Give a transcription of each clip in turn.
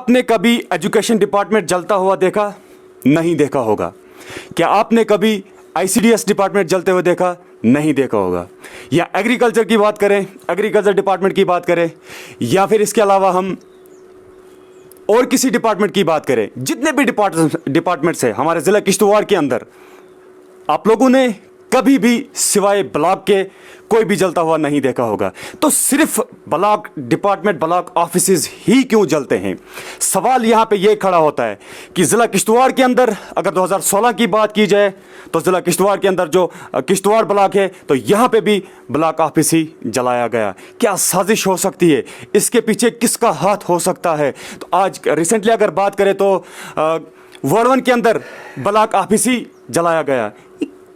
आपने कभी education department जलता हुआ देखा? नहीं देखा होगा। क्या आपने कभी आईसीडीएस डिपार्टमेंट जलते हुए देखा? नहीं देखा होगा। या एग्रीकल्चर की बात करें, एग्रीकल्चर डिपार्टमेंट की बात करें, या फिर इसके अलावा हम और किसी डिपार्टमेंट की बात करें, जितने भी डिपार्टमेंट्स हैं हमारे ज़िला किश्तवाड़ के अंदर, आप लोगों ने कभी भी सिवाय ब्लॉक के कोई भी जलता हुआ नहीं देखा होगा। तो सिर्फ ब्लॉक डिपार्टमेंट, ब्लॉक ऑफिसेज ही क्यों जलते हैं? सवाल यहाँ पे ये खड़ा होता है कि ज़िला किश्तवाड़ के अंदर अगर 2016 की बात की जाए तो ज़िला किश्तवाड़ के अंदर जो किश्तवाड़ ब्लॉक है तो यहाँ पे भी ब्लॉक ऑफिस ही जलाया गया। क्या साजिश हो सकती है? इसके पीछे किसका हाथ हो सकता है? तो आज रिसेंटली अगर बात करें तो वार्ड 1 के अंदर ब्लॉक ऑफिस ही जलाया गया।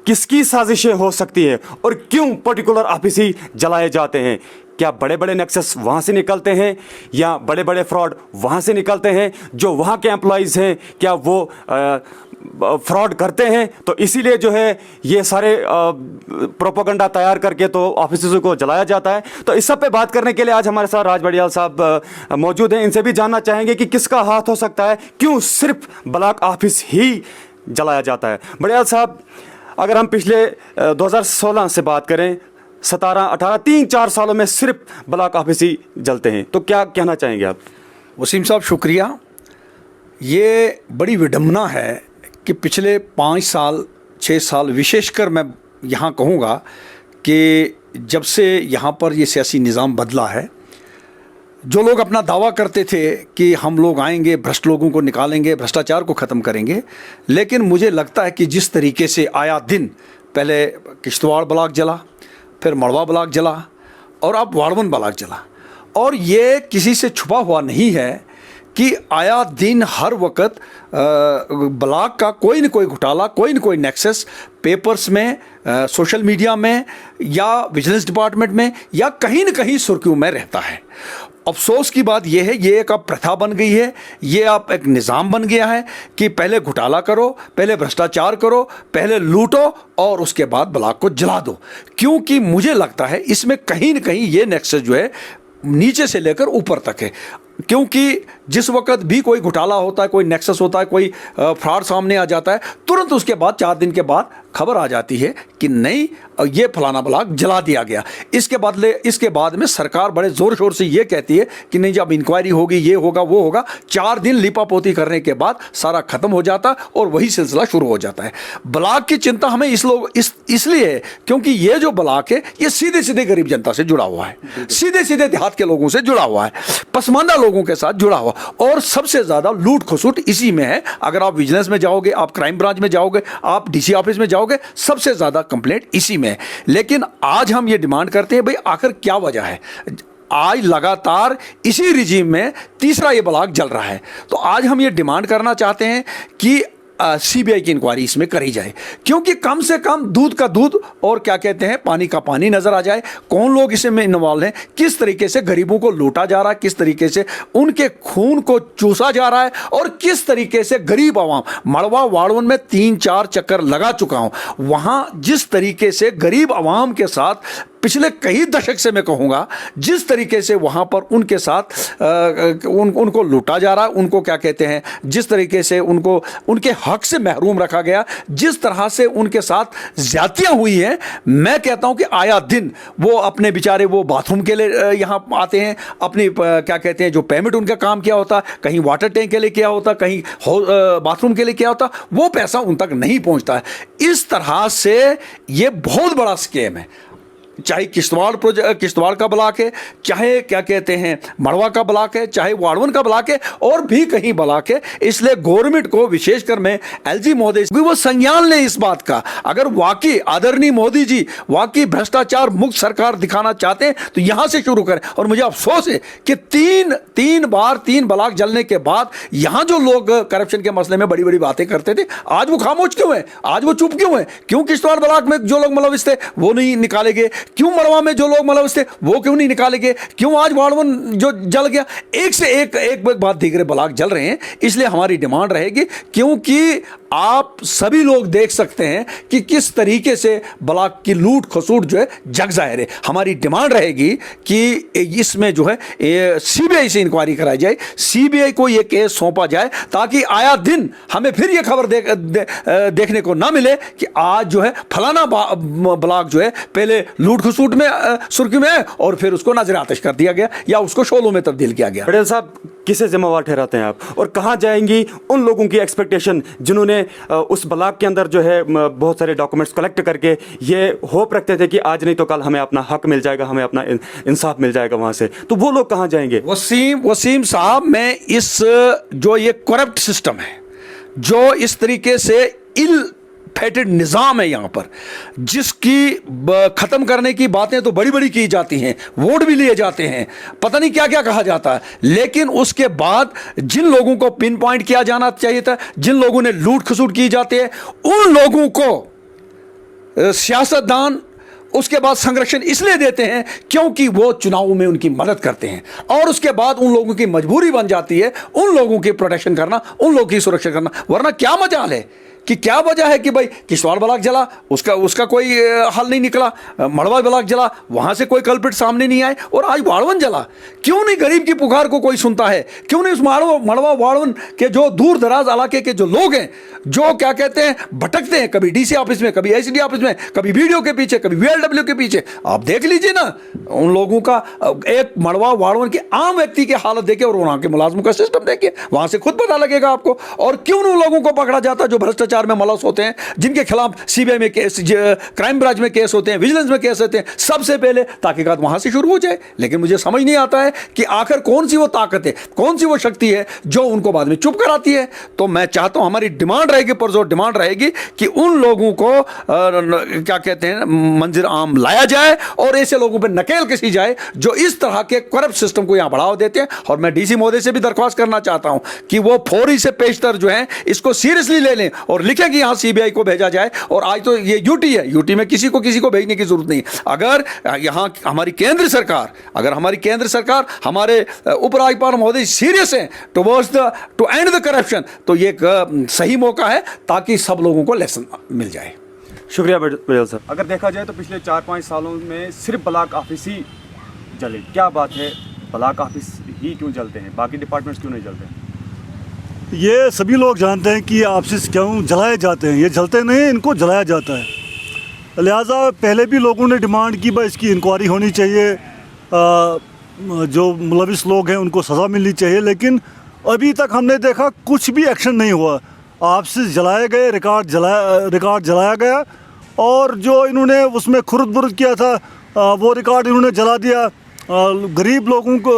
किसकी साजिशें हो सकती है और क्यों पर्टिकुलर ऑफिस ही जलाए जाते हैं? क्या बड़े बड़े नेक्सस वहाँ से निकलते हैं या बड़े बड़े फ्रॉड वहाँ से निकलते हैं? जो वहाँ के एम्प्लॉयज़ हैं क्या वो फ्रॉड करते हैं? तो इसीलिए जो है ये सारे प्रोपेगेंडा तैयार करके तो ऑफिसों को जलाया जाता है। तो इस सब पे बात करने के लिए आज हमारे साथ राज बड़ियाल साहब मौजूद हैं। इनसे भी जानना चाहेंगे कि किसका हाथ हो सकता है, क्यों सिर्फ ब्लॉक ऑफिस ही जलाया जाता है। बड़ियाल साहब, अगर हम पिछले 2016 से बात करें, 17, 18, 3-4 सालों में सिर्फ ब्लॉक ऑफिस ही जलते हैं, तो क्या कहना चाहेंगे आप? वसीम साहब शुक्रिया। ये बड़ी विडंबना है कि पिछले 5 साल 6 साल विशेषकर मैं यहाँ कहूँगा कि जब से यहाँ पर ये सियासी निज़ाम बदला है, जो लोग अपना दावा करते थे कि हम लोग आएंगे, भ्रष्ट लोगों को निकालेंगे, भ्रष्टाचार को ख़त्म करेंगे, लेकिन मुझे लगता है कि जिस तरीके से आया दिन पहले किश्तवाड़ ब्लॉक जला, फिर मड़वा ब्लॉक जला और अब वार्ड 1 ब्लॉक जला, और ये किसी से छुपा हुआ नहीं है कि आया दिन हर वक्त ब्लॉक का कोई न कोई घोटाला, कोई न कोई नेक्सस पेपर्स में, सोशल मीडिया में या विजिलेंस डिपार्टमेंट में या कहीं न कहीं सुर्खियों में रहता है। अफसोस की बात यह है, ये एक अब प्रथा बन गई है, ये अब एक निज़ाम बन गया है कि पहले घोटाला करो, पहले भ्रष्टाचार करो, पहले लूटो और उसके बाद ब्लॉक को जला दो। क्योंकि मुझे लगता है इसमें कहीं न कहीं ये नेक्सस जो है नीचे से लेकर ऊपर तक है। क्योंकि जिस वक्त भी कोई घोटाला होता है, कोई नेक्सस होता है, कोई फ्रॉड सामने आ जाता है, तुरंत उसके बाद 4 दिन के बाद खबर आ जाती है कि नहीं, ये फलाना ब्लॉक जला दिया गया। इसके बाद में सरकार बड़े ज़ोर शोर से ये कहती है कि नहीं, जब इंक्वायरी होगी, ये होगा, वो होगा। 4 दिन लिपापोती करने के बाद सारा खत्म हो जाता और वही सिलसिला शुरू हो जाता है। ब्लॉक की चिंता हमें इसलिए है क्योंकि ये जो ब्लॉक है ये सीधे सीधे गरीब जनता से जुड़ा हुआ है, सीधे सीधे देहात के लोगों से जुड़ा हुआ है, पसमानदा लोगों के साथ जुड़ा हुआ, और सबसे ज़्यादा लूट खसुट इसी में है। अगर आप विजिलेंस में जाओगे, आप क्राइम ब्रांच में जाओगे, आप डीसी ऑफिस में जाओगे, सबसे ज़्यादा कंप्लेंट इसी में है। लेकिन आज हम ये डिमांड करते हैं, भाई आखिर क्या वजह है? आज लगातार इसी रिजीम में तीसरा ये ब्लॉक जल रहा है। तो आज हम ये डिमांड करना चाहते हैं कि सीबीआई की इंक्वायरी इसमें करी जाए, क्योंकि कम से कम दूध का दूध और क्या कहते हैं पानी का पानी नजर आ जाए। कौन लोग इसमें इन्वॉल्व हैं, किस तरीके से गरीबों को लूटा जा रहा है, किस तरीके से उनके खून को चूसा जा रहा है, और किस तरीके से गरीब आवाम, मड़वा वार्ड 1 में 3-4 चक्कर लगा चुका हूं, वहां जिस तरीके से गरीब आवाम के साथ पिछले कई दशक से मैं कहूँगा जिस तरीके से वहाँ पर उनके साथ उनको लूटा जा रहा है, उनको क्या कहते हैं, जिस तरीके से उनको उनके हक से महरूम रखा गया, जिस तरह से उनके साथ ज्यादतियाँ हुई हैं, मैं कहता हूँ कि आया दिन वो अपने बेचारे वो बाथरूम के लिए यहाँ आते हैं, अपनी क्या कहते हैं जो पेमेंट उनका काम किया होता, कहीं वाटर टैंक के लिए किया होता, कहीं बाथरूम के लिए किया होता, वो पैसा उन तक नहीं पहुँचता है। इस तरह से ये बहुत बड़ा स्कैम है। चाहे किश्तवाड़ का ब्लॉक है, चाहे क्या कहते हैं मड़वा का ब्लॉक है, चाहे वार्ड 1 का ब्लॉक है, और भी कहीं ब्लॉक है। इसलिए गवर्नमेंट को, विशेषकर मैं एलजी महोदय भी वो संज्ञान लें इस बात का। अगर वाकई आदरणीय मोदी जी वाकई भ्रष्टाचार मुक्त सरकार दिखाना चाहते हैं तो यहां से शुरू करें। और मुझे अफसोस है कि तीन बार 3 ब्लॉक जलने के बाद यहां जो लोग करप्शन के मसले में बड़ी बड़ी बातें करते थे, आज वो खामोश क्यों है, आज वो चुप क्यों है? क्यों किश्तवाड़ ब्लॉक में जो लोग मुलविस थे वो नहीं निकाले गए? क्यों मड़वा में जो लोग मुलविस थे वो क्यों नहीं निकाले गए, क्यों आज वाड़वन जो जल गया, एक से एक बात दीगरे ब्लॉक जल रहे हैं। इसलिए हमारी डिमांड रहेगी, क्योंकि आप सभी लोग देख सकते हैं कि किस तरीके से ब्लॉक की लूट खसूट जो है जग जाहिर है। हमारी डिमांड रहेगी कि इसमें जो है सीबीआई से इंक्वायरी कराई जाए, सीबीआई को ये केस सौंपा जाए, ताकि आया दिन हमें फिर ये खबर देखने को ना मिले कि आज जो है फलाना ब्लॉक जो है पहले लूट खसूट में सुर्खी में है और फिर उसको नजर आतिश कर दिया गया या उसको शोलों में तब्दील किया गया। पटेल साहब, किसे जिम्मेवार ठहराते हैं आप, और कहाँ जाएंगी उन लोगों की एक्सपेक्टेशन जिन्होंने उस ब्लॉक के अंदर जो है बहुत सारे डॉक्यूमेंट्स कलेक्ट करके ये होप रखते थे कि आज नहीं तो कल हमें अपना हक मिल जाएगा, हमें अपना इंसाफ मिल जाएगा वहां से, तो वो लोग कहाँ जाएंगे? वसीम साहब, मैं इस जो ये करप्ट सिस्टम है, जो इस तरीके से इल फेटेड निज़ाम है यहाँ पर, जिसकी ख़त्म करने की बातें तो बड़ी बड़ी की जाती हैं, वोट भी लिए जाते हैं, पता नहीं क्या क्या कहा जाता है, लेकिन उसके बाद जिन लोगों को पिन पॉइंट किया जाना चाहिए था, जिन लोगों ने लूट खसूट की जाती है, उन लोगों को सियासतदान उसके बाद संरक्षण इसलिए देते हैं क्योंकि वो चुनाव में उनकी मदद करते हैं, और उसके बाद उन लोगों की मजबूरी बन जाती है उन लोगों की प्रोटेक्शन करना, उन लोगों की सुरक्षा करना। वरना क्या मजाल है कि क्या वजह है कि भाई किश्तवाड़ ब्लॉक जला, उसका कोई हल नहीं निकला, मड़वा ब्लॉक जला, वहां से कोई कल्प्रिट सामने नहीं आए, और आज वाड़वन जला। क्यों नहीं गरीब की पुकार को कोई सुनता है? क्यों नहीं उस मड़वा वाड़वन के जो दूर दराज इलाके के जो लोग हैं, जो क्या कहते हैं भटकते हैं, कभी डीसी ऑफिस में, कभी एसडी ऑफिस में, कभी वीडियो के पीछे, कभी वीएलडब्ल्यू के पीछे, आप देख लीजिए ना उन लोगों का, एक मड़वा वाड़वन के आम व्यक्ति की हालत देखिए और वहां के मुलाजमों का सिस्टम देखिए, वहां से खुद पता लगेगा आपको। और क्यों उन लोगों को पकड़ा जाता जो भ्रष्टाचार में मुलव्वस होते हैं, जिनके खिलाफ सीबीआई में केस, क्राइम ब्रांच में केस होते हैं, विजिलेंस में केस होते हैं, सबसे पहले तहकीकात वहां से शुरू हो जाए। लेकिन मुझे समझ नहीं आता है कि आखिर कौन सी वो ताकत है, कौन सी वो शक्ति है जो उनको बाद में चुप कराती है। तो मैं चाहता हूं, हमारी डिमांड रहेगी, पुरजोर डिमांड रहेगी कि उन लोगों को क्या कहते हैं मंजिल आम लाया जाए और ऐसे लोगों पर नकेल कसी जाए जो इस तरह के करप्ट सिस्टम को यहां बढ़ावा देते हैं। और मैं डीसी महोदय से भी दरख्वास्त करना चाहता हूं कि वो फौरी से पेशतर जो है इसको सीरियसली ले लें और लिखें कि यहां सीबीआई को भेजा जाए। और आज तो ये यूटी है, यूटी में किसी को भेजने की जरूरत नहीं। अगर यहां हमारी केंद्र सरकार हमारे उपराज्यपाल महोदय सीरियस हैं टू एंड द करप्शन, तो ये एक सही मौका है ताकि सब लोगों को लेसन मिल जाए। शुक्रिया पटेल साहब। अगर देखा जाए तो पिछले 4-5 सालों में सिर्फ ब्लॉक ऑफिस ही जले, क्या बात है, ब्लॉक ऑफिस ही क्यों जलते हैं, बाकी डिपार्टमेंट्स क्यों नहीं जलते हैं? ये सभी लोग जानते हैं कि ये ऑफिस क्यों जलाए जाते हैं। ये जलते नहीं, इनको जलाया जाता है। लिहाजा पहले भी लोगों ने डिमांड की भाई इसकी इंक्वायरी होनी चाहिए, जो मुलविस लोग हैं उनको सज़ा मिलनी चाहिए, लेकिन अभी तक हमने देखा कुछ भी एक्शन नहीं हुआ। ऑफिस जलाए गए, रिकॉर्ड जलाया गया, और जो इन्होंने उसमें खुर्द बुर्द किया था वो रिकॉर्ड इन्होंने जला दिया। गरीब लोगों को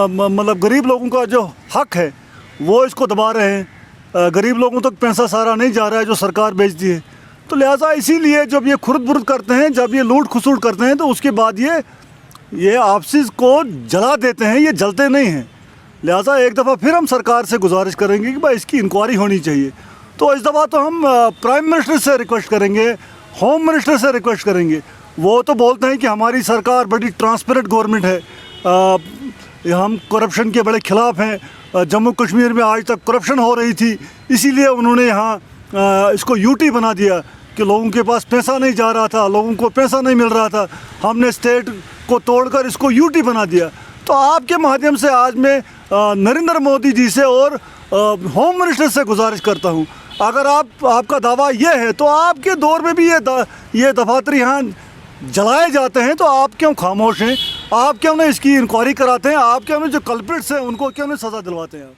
मतलब गरीब लोगों का जो हक है वो इसको दबा रहे हैं। गरीब लोगों तक पैसा सारा नहीं जा रहा है जो सरकार भेजती है। तो लिहाजा इसीलिए जब ये खुर्द बुर्द करते हैं, जब ये लूट खसूट करते हैं, तो उसके बाद ये ऑफिस को जला देते हैं, ये जलते नहीं हैं। लिहाजा एक दफ़ा फिर हम सरकार से गुजारिश करेंगे कि भाई इसकी इंक्वायरी होनी चाहिए। तो इस दफ़ा तो हम प्राइम मिनिस्टर से रिक्वेस्ट करेंगे, होम मिनिस्टर से रिक्वेस्ट करेंगे। वो तो बोलते हैं कि हमारी सरकार बड़ी ट्रांसपेरेंट गवर्नमेंट है, हम करप्शन के बड़े ख़िलाफ़ हैं। जम्मू कश्मीर में आज तक करप्शन हो रही थी, इसीलिए उन्होंने यहाँ इसको यूटी बना दिया कि लोगों के पास पैसा नहीं जा रहा था, लोगों को पैसा नहीं मिल रहा था। हमने स्टेट को तोड़कर इसको यूटी बना दिया। तो आपके माध्यम से आज मैं नरेंद्र मोदी जी से और होम मिनिस्टर से गुजारिश करता हूँ, अगर आपका दावा ये है तो आपके दौर में भी ये दफातर यहाँ जलाए जाते हैं, तो आप क्यों खामोश हैं? आप क्यों नहीं इसकी इंक्वायरी कराते हैं? आप क्यों नहीं जो कल्प्रिट्स हैं उनको क्यों नहीं सज़ा दिलवाते हैं?